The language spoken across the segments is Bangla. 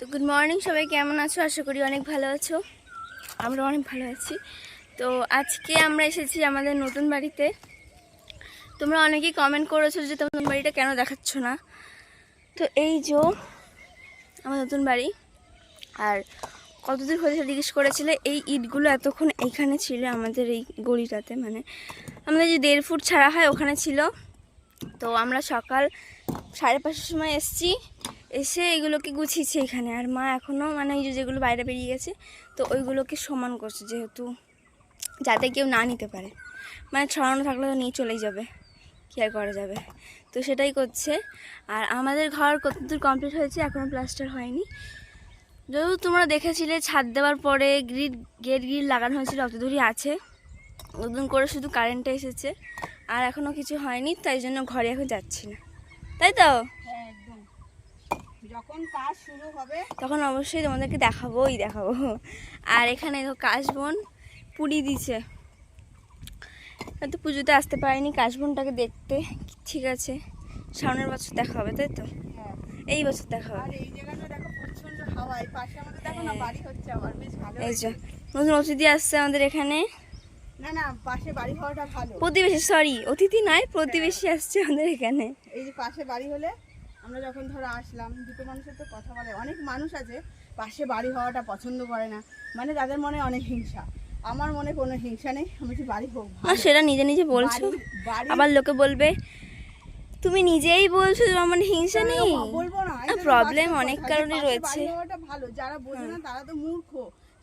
তো গুড মর্নিং, সবাই কেমন আছো? আশা করি অনেক ভালো আছো। আমরা অনেক ভালো আছি। তো আজকে আমরা এসেছি আমাদের নতুন বাড়িতে। তোমরা অনেকেই কমেন্ট করেছো যে তোমার নতুন বাড়িটা কেন দেখাচ্ছ না। তো এই যে আমার নতুন বাড়ি, আর কতদূর হয়েছে জিজ্ঞেস করেছিলে। এই ইটগুলো এতক্ষণ এইখানে ছিল আমাদের এই গলিটাতে, মানে আমাদের যে 1.5 ফুট ছাড়া হয় ওখানে ছিল। তো আমরা সকাল 5:30টার সময় এসেছি, এসে এগুলোকে গুছিয়েছি এখানে। আর মা এখনও মানে এই যেগুলো বাইরে বেরিয়ে গেছে তো ওইগুলোকে সমান করছে, যেহেতু যাতে কেউ না নিতে পারে, মানে ছড়ানো থাকলে তো নিয়ে চলেই যাবে, কী আর করা যাবে। তো সেটাই করছে। আর আমাদের ঘর কতদূর কমপ্লিট হয়েছে, এখনও প্লাস্টার হয়নি। যেহেতু তোমরা দেখেছিলে ছাদ দেওয়ার পরে গেট গ্রিল লাগানো হয়েছিল, অতদূরই আছে। নতুন করে শুধু কারেন্টটা এসেছে, আর এখনও কিছু হয়নি, তাই জন্য ঘরে এখন যাচ্ছি না, তাই তো? একদম যখন কাজ শুরু হবে তখন অবশ্যই তোমাদেরকে দেখাবোই। আর এখানে কাশবন পুড়ি দিছে, হয়তো পুজোতে আসতে পারিনি কাশবনটাকে দেখতে। ঠিক আছে, সামনের বছর দেখা হবে, তাই তো? এই বছর দেখা আর হবে। এই জায়গাটা দেখো প্রচন্ড হাওয়া, এই পাশে আমাদের দেখো না বাড়ি হচ্ছে, আবার বেশ ভালো এই যে হয়েছে। নতুন অতিথি আসছে আমাদের এখানে, না না, পাশে বাড়ি হওয়াটা ভালো। প্রতিবেশী, সরি অতিথি নয়, প্রতিবেশী আসছে আমাদের এখানে। এই যে পাশে বাড়ি হলে আমরা যখন ধরো আসলাম, দুটো মানুষের তো কথা বলে। অনেক মানুষ আছে পাশে বাড়ি হওয়াটা পছন্দ করে না, মানে তাদের মনে অনেক হিংসা। আমার মনে কোনো হিংসা নেই, আমি যে বাড়ি হোক আর সেটা নিজে নিজে বলছো, বাড়ি আবার লোকে বলবে তুমি নিজেই বলছো যে আমার হিংসা নেই। বলবো না, প্রবলেম অনেক কারণে রয়েছে। বাড়ি হওয়াটা ভালো। যারা বোঝে না তারা তো মূর্খ,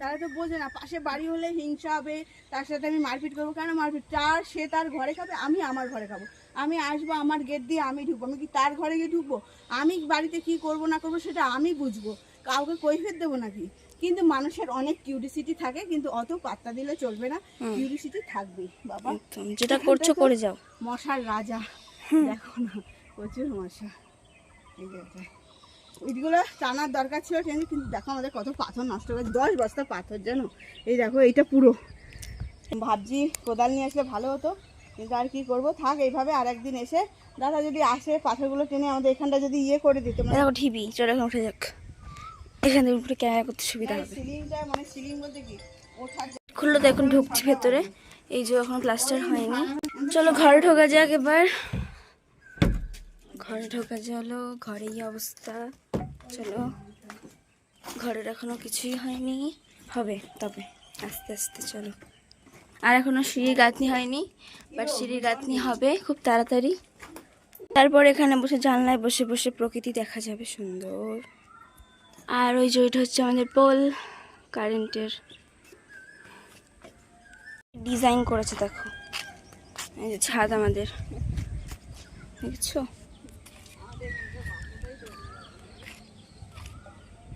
তারা তো বোঝে না পাশে বাড়ি হলে হিংসা হবে, তার সাথে আমি মারপিট করবো। কেন মারপিট? সে তার ঘরে খাবে, আমি আমার ঘরে খাবো। আমি আসবো, আমার গেট দিয়ে আমি ঢুকবো, আমি কি তার ঘরে গিয়ে ঢুকবো? আমি বাড়িতে কি করব না করবো সেটা আমি বুঝবো, কাউকে কৈফিয়ত দেবো নাকি? কিন্তু মানুষের অনেক কিউরিসিটি থাকে, কিন্তু অত পাত্তা দিলে চলবে না। কিউরিসিটি থাকবেই বাবা, যেটা করছো করে যাও। মশার রাজা দেখো না, প্রচুর মশা। এই যে ইটগুলো টানার দরকার ছিল টেনে, কিন্তু দেখো আমাদের কত পাথর নষ্ট হয়েছে, 10 বস্তা পাথর যেন। এই দেখো এইটা পুরো। ভাবছি কোদাল নিয়ে আসলে ভালো হতো, কিন্তু আর কি করবো, থাক এইভাবে। আর একদিন এসে দাদা যদি আসে পাথরগুলো টেনে আমাদের এখানটা যদি করে দিত, দেখো ঢিবি, চলো এখন উঠে যাক, এখান থেকে উপরে ক্যামেরা করতে সুবিধা হবে। সিলিংটা, মানে সিলিং বলতে কি ওঠার খুললো তো, এখন ঢুকছি ভেতরে। এই যে এখন প্লাস্টার হয়নি, চলো ঘরে ঢোকা যাক এবার। ঘরে ঢোকা চলো, ঘরে এই অবস্থা। চলো, ঘরের এখনো কিছুই হয়নি, হবে তবে আস্তে আস্তে। চলো, আর এখনো সিঁড়ির গাঁথনি হয়নি, বাট সিঁড়ির গাঁথনি হবে খুব তাড়াতাড়ি। তারপর এখানে বসে জানলায় বসে বসে প্রকৃতি দেখা যাবে সুন্দর। আর ওই যে ওইটা হচ্ছে আমাদের পোল, কারেন্টের ডিজাইন করেছে দেখো। এই যে ছাদ আমাদের, দেখছো?